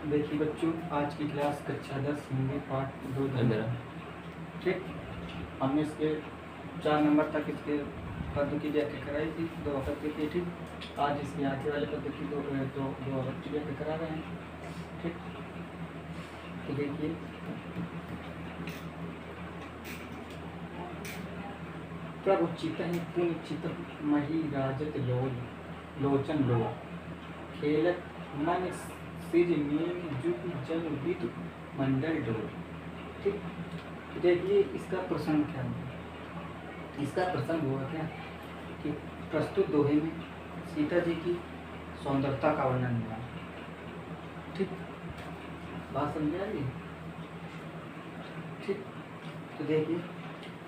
देखिए बच्चों, आज की क्लास कक्षा 10 हिंदी पाठ 2 धन। ठीक, हमने इसके 4 नंबर तक इसके पद की व्याख्या कराई थी, 2 पद की। ठीक, आज इसके आगे वाले पद की दो पद की व्याख्या करा रहे हैं। ठीक, तो देखिए प्रभु चितहि पुन चित मही राजत लोचन लो खेलत मन सिज मीन जुग जन विद मंडल डोर। ठीक, देखिए इसका प्रसंग क्या है। इसका प्रसंग हुआ क्या कि प्रस्तुत दोहे में सीता जी की सौंदर्यता का वर्णन हुआ। ठीक, बात समझा रही। ठीक, तो देखिए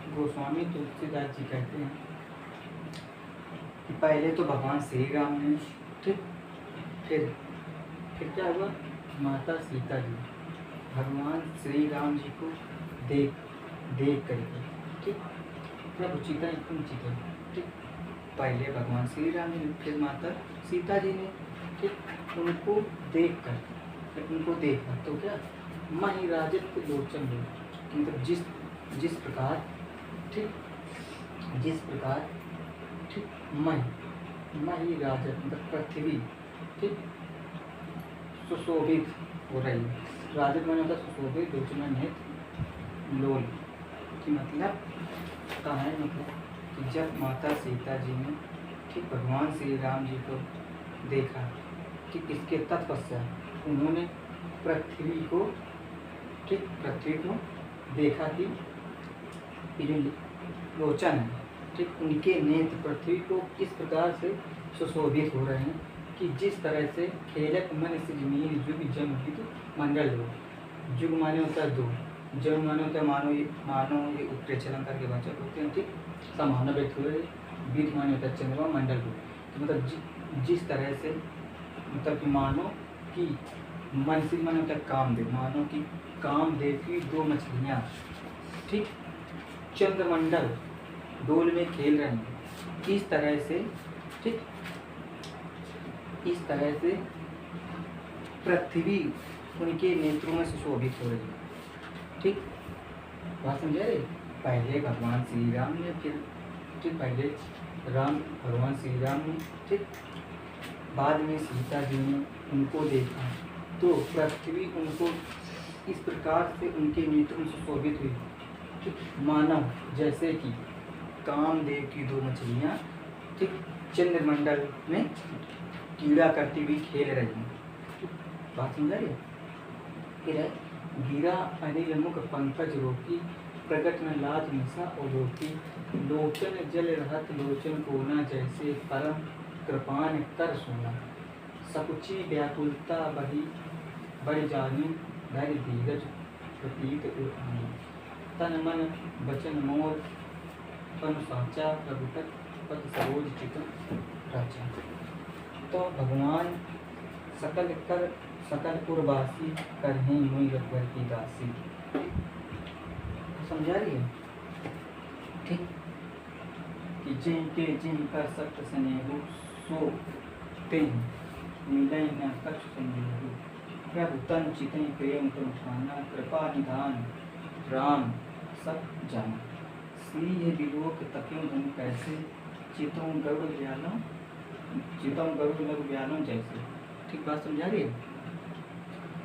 गोस्वामी तुलसीदास जी कहते हैं कि पहले तो भगवान श्री राम ने, ठीक, फिर क्या हुआ, माता सीता जी भगवान श्री राम जी को देख करके, ठीक, प्रभु चिता चिता। ठीक, पहले भगवान श्री राम जी ने, फिर माता सीता जी ने, ठीक, उनको देख कर तो क्या मही राजत लोचन लो, मतलब जिस प्रकार, ठीक, ठीक, मही राजत मतलब पृथ्वी, ठीक, सुशोभित हो रही है। राजत माने होता सुशोभित, लोचना नेत्र, लोल की मतलब कहा है, मतलब कि जब माता सीता जी ने, ठीक, भगवान श्री राम जी को देखा, ठीक, इसके तत्पश्चात उन्होंने पृथ्वी को, ठीक, पृथ्वी को देखा कि जो लोचन है, ठीक, उनके नेत्र पृथ्वी को किस प्रकार से सुशोभित हो रहे हैं कि जिस तरह से खेलक मन से जमीन जुग जम विद मंडल हो। जुग माने होता है दो, जम माने होता है मानो ये उत्प्रेक्षण अलंकार के वाचक होते हैं। ठीक, समाना व्यक्त हुए, विद माने होता है चंद्रमा, मंडल हो, तो मतलब जिस तरह से, मतलब कि मानो कि मन से माने होता है कामदेव, मानो कि कामदेव की 2 मछलियाँ, ठीक, चंद्रमंडल डोल में खेल रहे हैं। इस तरह से, ठीक, इस तरह से पृथ्वी उनके नेत्रों में सुशोभित हो रही है। ठीक, बात समझे रहे। पहले भगवान श्री राम ने, फिर, ठीक, पहले भगवान श्री राम ने, ठीक, बाद में सीता जी ने उनको देखा तो पृथ्वी उनको इस प्रकार से उनके नेत्रों में सुशोभित हुई, ठीक, मानव जैसे कि कामदेव की 2 मछलियाँ, ठीक, चंद्रमंडल में कीड़ा करती हुई खेल रही हैं। बात समझा रही। फिर है गिरा अनिल मुख पंकज रोकी प्रकट न लाज निशा और रोकी लोचन जल रहत लोचन कोना जैसे परम कृपान कर सोना सकुची व्याकुलता बढ़ जानी धैर्य धीरज प्रतीत उठानी तन मन वचन मोर पन साचा प्रभुपत पद सरोज चितन राजा। तो भगवान सकल पुरवासी करहें मुई रघुवर की दासी। समझा रही है। ठीक, कि जिन कर सक्त स्नेहु सो तें मिलै न कछु संदेहु प्रभु तन चितई प्रेम तुम ठाना कृपा निधान राम सब जाना श्री ये विलोक तक्यों धन कैसे चितों गरुड़ लघु व्यालों जैसे। ठीक, बात समझा रही है।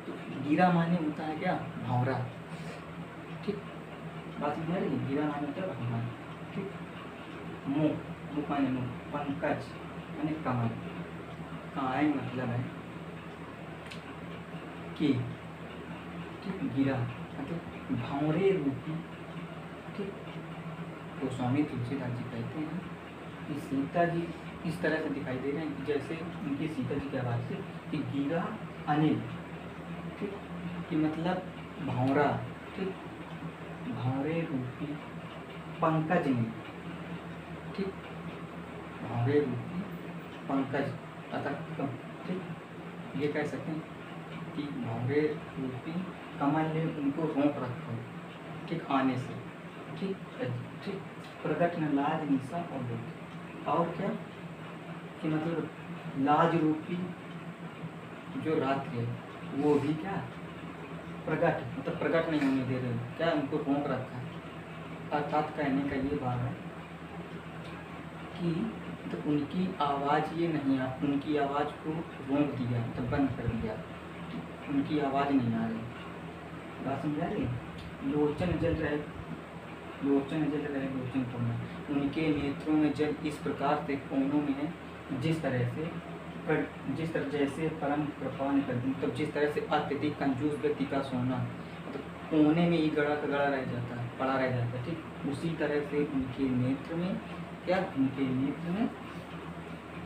तो गिरा माने होता है क्या, भौरा। ठीक, बात समझा रही है। गिरा माने होता है भगवान। ठीक, मुख माने मुख, पंकज माने कमल, काय मतलब है कि, ठीक, गिरा मतलब भौरे रूपी। ठीक, गोस्वामी तुलसीदास जी कहते हैं कि सीता जी इस तरह से दिखाई दे रहे हैं कि जैसे उनकी सीता जी की आवाज़ से कि गिरा अनिल, ठीक, कि मतलब भौरा, ठीक, भौरे रूपी पंकज में, ठीक, भौरे रूपी पंकज अतः, ठीक, ये कह सकते हैं कि भौरे रूपी कमल ने उनको रोक रखा, ठीक, आने से। ठीक, प्रकट न लाज निशा और क्या कि मतलब लाज रूपी जो रात्रि है, वो भी क्या प्रकट, मतलब प्रकट नहीं होने दे रहे, क्या उनको रोक रखा है। अर्थात कहने का ये भाव है कि तो उनकी आवाज़ ये नहीं आ, उनकी आवाज़ को रोक दिया, मतलब बंद कर दिया, उनकी आवाज़ नहीं आ रही। बात समझा रही? लोचन जल रहे, लोचन जल रहे, लोचन कोना, उनके नेत्रों में जल इस प्रकार से कोनों में है, जिस तरह से जैसे परम कृपा निकल, मतलब जिस तरह से अत्यधिक कंजूस व्यक्ति का सोना मतलब कोने में ही गड़ा का गड़ा रह जाता है, पड़ा रह जाता है, ठीक उसी तरह से उनके नेत्र में क्या, उनके नेत्र में,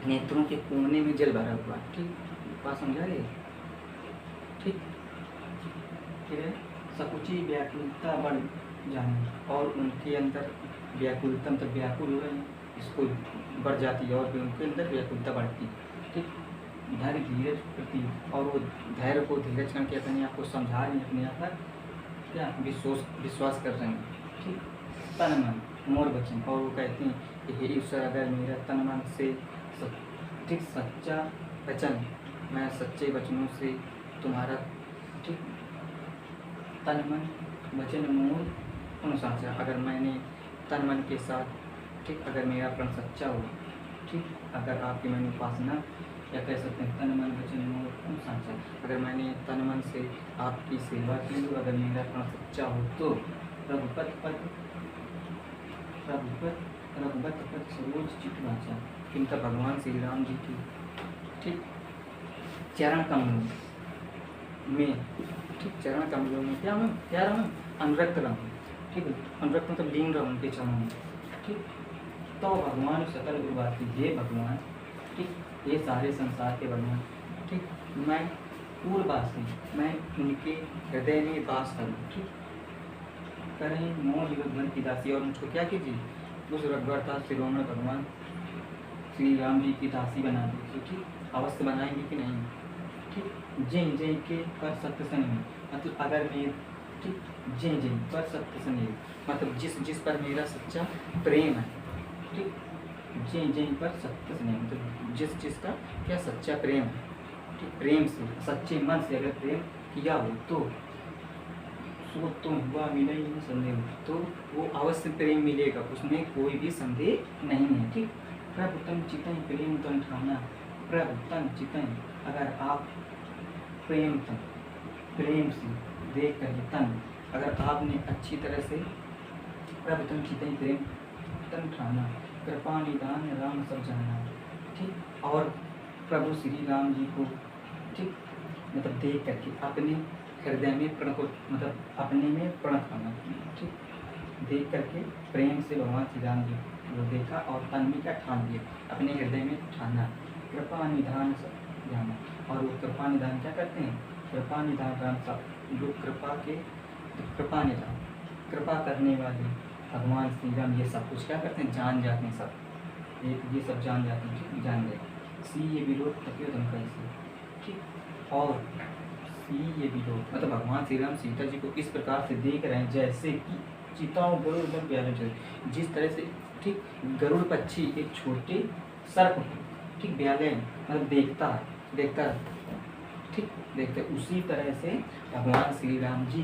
नेत्रों के कोने में जल भरा हुआ, ठीक बात समझा रहे? ठीक है। सकुची व्याकुलता बढ़ जाने, और उनके अंदर व्याकुलता मतलब व्याकुल हो रहे हैं, इसको बढ़ जाती है, और भी उनके अंदर व्याकुलता बढ़ती है, ठीक। धैर्य धीरज प्रति, और वो धैर्य को धीरज करके अपने आप को समझा रहे हैं, अपने आप पर क्या विश्वास कर रहे हैं, ठीक। तन मन मोर वचन, और वो कहते हैं कि हे ईश्वर, अगर मेरा तन मन से ठीक सच्चा वचन, मैं सच्चे वचनों से तुम्हारा ठीक तन मन वचन मोर अनुसाचा, अगर मैंने तन मन के साथ ठीक, अगर मेरा प्रण सच्चा हो, ठीक, अगर आपकी मैंने उपासना या कह सकते हैं तन मन वचन मोर अनुसाचा, अगर मैंने तन मन से आपकी सेवा की हो, अगर मेरा प्रण सच्चा हो, तो रघुपत पद सरोज चित वाचा, इनका भगवान श्री राम जी की ठीक चरण कमलों में, ठीक चरण कमलों में क्या रहूँ, अनुरक्त रहूँ, ठीक है, अनुरक्त मतलब लीन रहूँ उनके चरणों में, ठीक। तो भगवान सकल गुरुवाती, हे भगवान, ठीक ये सारे संसार के भगवान, ठीक मैं पूर्ववासी, मैं उनके हृदय में वास करूँ, ठीक करें मोह युगभर की दासी, और मुझको क्या कीजिए, उस रघुवर था श्रीराम भगवान श्री राम जी की दासी बना दीजिए, ठीक अवश्य बनाएंगे कि नहीं, ठीक। जिन जिन के पर सत्य सनी, मतलब अगर मैं ठीक जिन जिन पर सत्य सनी, मतलब जिस जिस पर मेरा सच्चा प्रेम है, ठीक जिन जिन पर सत्य सनी, मतलब जिस जिसका क्या सच्चा प्रेम है, ठीक प्रेम से सच्चे मन से अगर प्रेम किया हो, तो तुम हुआ मिला ही नहीं संदेह, तो वो अवश्य प्रेम मिलेगा, उसमें कोई भी संदेह नहीं है, ठीक। प्रभु तन चितन प्रेम तन ठाना, प्रभु तन चितन, अगर आप प्रेम से देख कर तन, अगर आपने अच्छी तरह से प्रभु तन चितन प्रेम तन ठाना, कृपा निदान राम सब जाना, ठीक। और प्रभु श्री राम जी को ठीक मतलब देख करके अपने हृदय में प्रण को मतलब अपने में प्रण करना, ठीक देख करके प्रेम से भगवान श्री राम जी को देखा, और तन में क्या ठान दिया, अपने हृदय में ठाना, कृपा निधान जाना, और वो कृपा निधान क्या करते हैं, कृपा निधान राम साहब जो कृपा निधान कृपा करने वाले भगवान श्री राम, ये सब कुछ क्या करते हैं, जान जाते हैं, सब ये सब जान जाते हैं, ठीक जान गए। सी ये विरोध तकियों कैसे, ठीक और ये विरोध मतलब भगवान श्री राम सीता जी को इस प्रकार से देख रहे हैं जैसे कि चिताओं गरुड़ पर प्यारे चले, जिस तरह से ठीक गरुड़ पक्षी एक छोटे सर्प ठीक ब्याले मतलब देखता है ठीक देखते, उसी तरह से भगवान श्री राम जी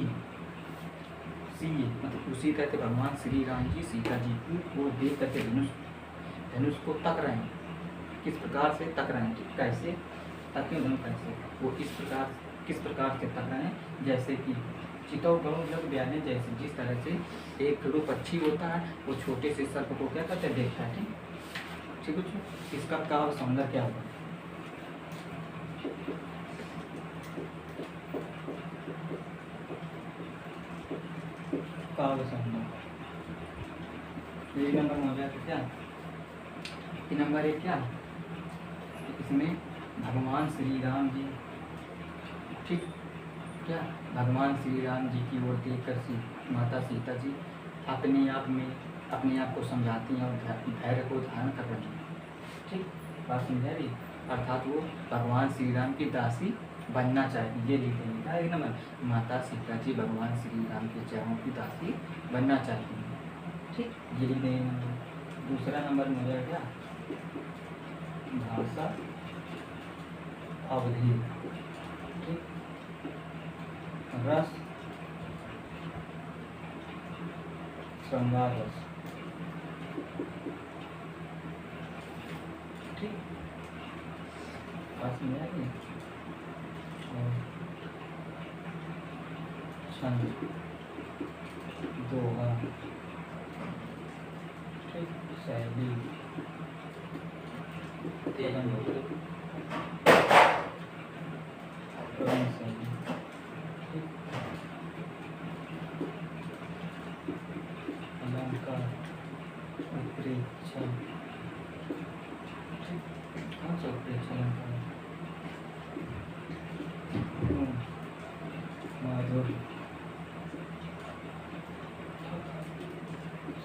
मतलब उसी तरह से भगवान श्री राम जी सीता जी को देख करके धनुष को तक रहे हैं, किस प्रकार से तक रहे हैं, ठीक कैसे तक कैसे वो किस प्रकार से तक रहे हैं, जैसे कि चितौ गौ जब ब्याने, जैसे जिस तरह से एक गरुड़ पक्षी होता है वो छोटे से सर्प को क्या करते देखता है, ठीक है। इसका काव्य सौंदर्य क्या होगा, काव्य सौंदर्य ये नंबर हो जाएगा क्या, ये नंबर एक क्या, इसमें भगवान श्री राम जी ठीक क्या भगवान श्री राम जी की ओर देखकर माता सीता जी अपने आप को समझाती हैं और धैर्य को धारण कर रही हैं, ठीक बात समझा रही, अर्थात वो भगवान श्री राम की दासी बनना चाहती, ये लिख देंगे एक नंबर, माता सीता जी भगवान श्री राम के चरणों की दासी बनना चाहती हैं, ठीक ये लिख देंगे नंबर। दूसरा नंबर में हो जाएगा भाषा अवधि, ठीक रस, श्रृंगार रस। ठीक, बात समझ आ गई? और छंद, दोहा, ठीक, शैली, क्रम शैली, ठीक, अलंकार, उत्प्रेक्षा, ठीक, कौन सा उत्प्रेक्षा अलंकार? माधुर्य,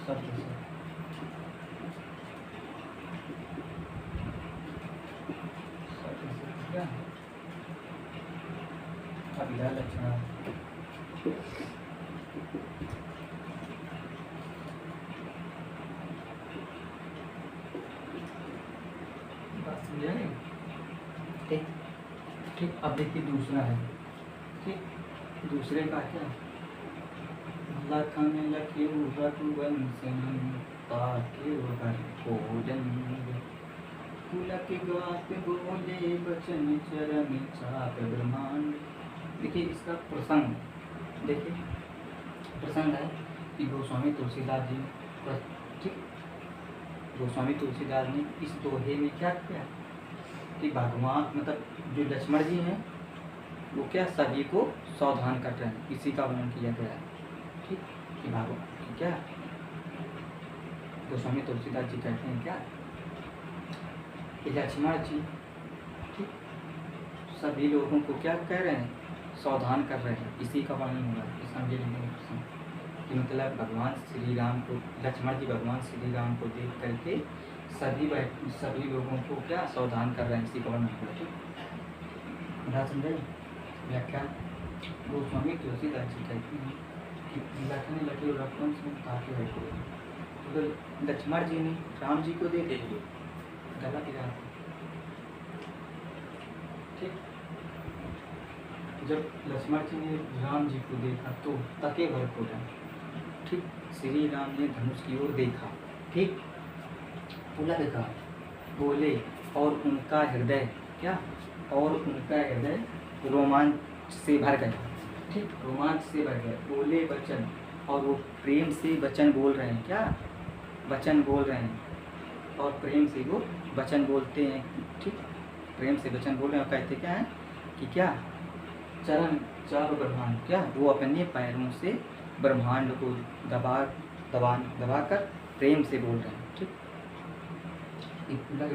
शब्द से, क्या अभिधा लक्षण, बात समझा नहीं? ठीक ठीक, अब देखिए दूसरा है। ठीक, दूसरे का क्या? लखन लखियो रघुवंशन ताके वर भोजन, पुलक गात बोले बचन चरण चाप ब्रह्मांड। देखिए इसका प्रसंग, देखिए प्रसंग है कि गोस्वामी तुलसीदास जी, ठीक, गोस्वामी तुलसीदास ने इस दोहे में क्या किया कि भगवान मतलब जो लक्ष्मण जी हैं वो क्या सभी को सावधान कर रहे हैं, इसी का वर्णन किया गया है। ठीक, कि भगवान क्या गोस्वामी तुलसीदास जी कहते हैं क्या कि लक्ष्मण जी, ठीक, सभी लोगों को क्या कह रहे हैं, सावधान कर रहे हैं, इसी का वर्णन हो रहा है। समझे नहीं? कि मतलब भगवान श्री राम को, लक्ष्मण जी भगवान श्री राम को देख करके सभी लोगों को क्या सावधान कर रहे हैं, इसी का वर्णन हो रहा है। ठीक, समझे? व्याख्या गोस्वामी तुलसीदास जी कहते हैं कि लखन लखियो रघुवंशन ताके वर भोजन, तो लक्ष्मण जी ने राम जी को देख लिया, गलत इरादा। ठीक, जब लक्ष्मण जी ने राम जी को देखा तो तके वर भोजन, ठीक, श्री राम ने धनुष की ओर देखा, ठीक, पुलक देखा बोले, और उनका हृदय क्या, और उनका हृदय रोमांच से भर गया। ठीक, रोमांच से भर गया, बोले वचन, और वो प्रेम से वचन बोल रहे हैं, क्या वचन बोल रहे हैं, और प्रेम से वो वचन बोलते हैं। ठीक, प्रेम से वचन बोल रहे हैं और कहते क्या है कि क्या चरण चार ब्रह्मांड, क्या वो अपने पैरों से ब्रह्मांड को दबा कर प्रेम से बोल रहे हैं। ठीक,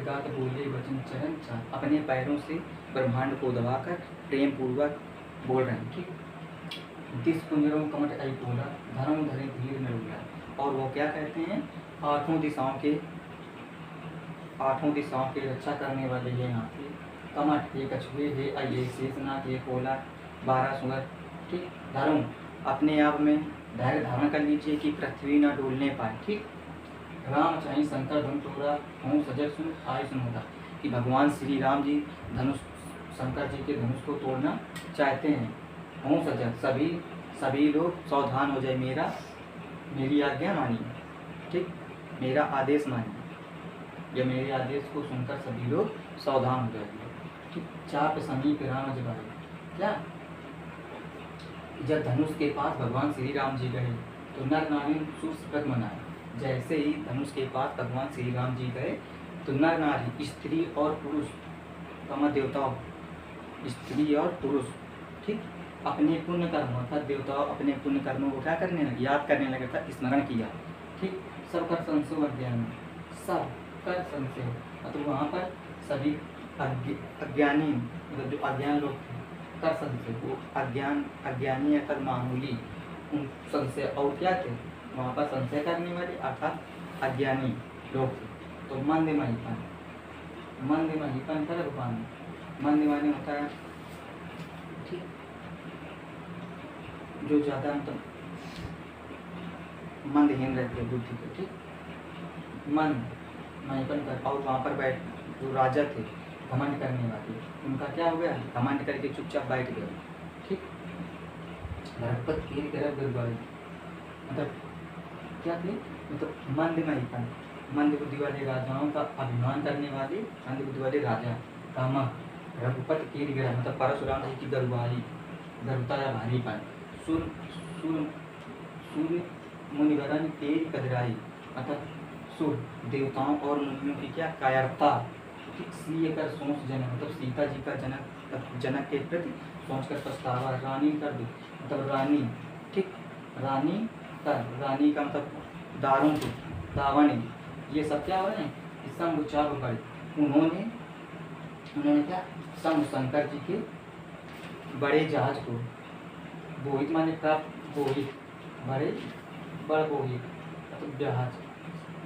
गात बोले वचन चरण चार, अपने पैरों से ब्रह्मांड को दबाकर प्रेम पूर्वक बोल रहे हैं। ठीक, दिस कुंजरों कमट आई बोला, धर्म धरे धीर में उड़ा, और वो क्या कहते हैं, आठों दिशाओं के रक्षा करने वाले ये यहाँ पे कमट, ये कछुए है, ये शेषनाग, ये कोला, 12 सुअर। ठीक, धर्म अपने आप में धैर्य धारण कर लीजिए कि पृथ्वी न डोलने पाए। ठीक, राम चाहे शंकर धन तोड़ा हूँ सजग सुन आय सुन होता, कि भगवान श्री राम जी धनुष, शंकर जी के धनुष को तोड़ना चाहते हैं, हूँ सजग, सभी लोग सावधान हो जाए, मेरी आज्ञा मानिए। ठीक, मेरा आदेश मानिए, या मेरे आदेश को सुनकर सभी लोग सावधान हो जाएंगे। ठीक, चाप समीप राम जब आए, क्या जब धनुष के पास भगवान श्री राम जी गए तो नर नारी सुस्पृत मनाए। जैसे ही धनुष के पास भगवान श्री राम जी गए तो नर नारी, स्त्री और पुरुष, तमा देवताओं, स्त्री और पुरुष, ठीक, अपने पुण्य कर्म अर्थात देवताओं अपने पुण्य कर्मों को क्या करने लगे, याद करने लगे था, स्मरण किया। ठीक, सब कर संशय अज्ञान, सब कर संशय, मतलब वहाँ पर सभी अज्ञानी, मतलब जो अज्ञान लोग थे, कर संशय, वो अज्ञानी अर्थात मामूली उन संशय, और क्या थे वहाँ पर संशय करने वाले अर्थात अज्ञानी लोग थे। तो मंदमहीपन का रूपान, मंदमानी होता है, ठीक, जो ज़्यादा मतलब मंदहीन रहते हैं बुद्धि के। ठीक, मंदमहीपन कर, और वहाँ पर बैठ जो राजा थे घमंड करने वाले, उनका क्या हो गया, घमंड करके चुपचाप बैठ गए। ठीक, रघुपत कीर गर्भ गुरुबाई, मतलब क्या थे, मतलब मंदमयीपन, मंद बुद्धि वाले राजाओं का अभिमान करने वाले मंद बुद्धि वाले राजा। कामा रघुपत कीर गर्भ, मतलब परशुराम जी की गरुबाई, गरुता या भारीपन। सुर सुर सूर्य मुनिवरन तेज कदराई, मतलब सुर देवताओं और मुनियों की क्या कायरता। सीए कर सोच जनक, मतलब सीता जी का जनक के प्रति सोच कर पछतावा। रानी कर दो, मतलब रानी, ठीक, रानी कर, रानी का मतलब दारों को, दावनी, ये सब क्या हो रहे हैं, इसका उच्चार होकर उन्होंने क्या, सम शंकर जी के बड़े जहाज को, बोहित माने प्राप्त, बोहित बड़े, बड़ बोहित मतलब जहाज,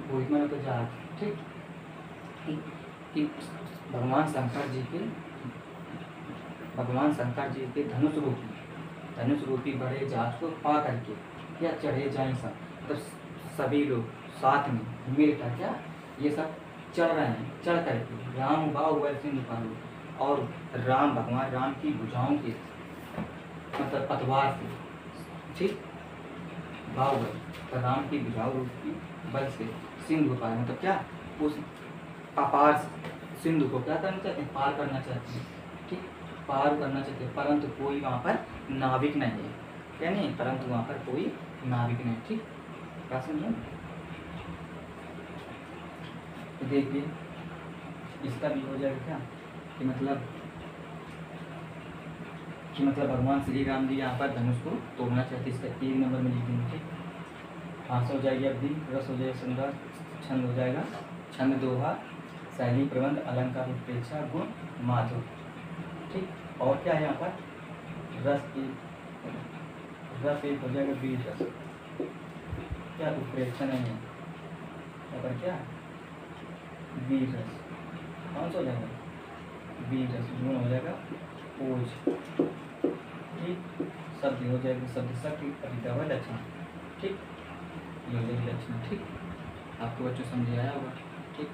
बोहित माने तो जहाज, ठीक, कि भगवान शंकर जी के धनुष रूपी बड़े जहाज को पा करके क्या चढ़े जाए सब, मतलब सभी लोग साथ में मिलकर क्या ये सब चढ़ रहे हैं, चढ़ करके राम बाहुबल से निकालो, और भगवान राम की भुजाओं के मतलब पतवार से, ठीक, बाहुबल तो राम की भुजाओं रूपी बल से सिंधु पार, मतलब क्या उस अपार सिंधु को क्या करना चाहते हैं, पार करना चाहते हैं, ठीक, पार करना चाहते हैं, परंतु कोई वहाँ पर नाविक नहीं है, क्या नहीं, परंतु वहाँ पर कोई नाविक नहीं, ठीक, क्या समझो। तो देखिए इसका भी हो जाएगा क्या कि मतलब भगवान श्री राम जी यहाँ पर धनुष को तोड़ना चाहते, इसका 3 नंबर में लिख देंगे, ठीक। हाँस हो जाएगी अवधि, रस हो जाएगा सुंदर, छंद हो जाएगा छंद दोहा, शैली प्रबंध, अलंकार उत्प्रेक्षा, गुण माधुर, ठीक। और क्या है यहाँ पर, रस एक हो जाएगा बीज रस, क्या उत्प्रेक्षा नहीं है यहाँ पर, क्या बीज रस, कौन सा हो जाएगा बीज रस, गुण हो जाएगा ओज, ठीक। शब्द हो जाएगा शब्द शक्ति, अभिता हुआ लक्षण, ठीक, ये हो जाएगी लक्षण, ठीक। आपको बच्चों समझ आया होगा, ठीक।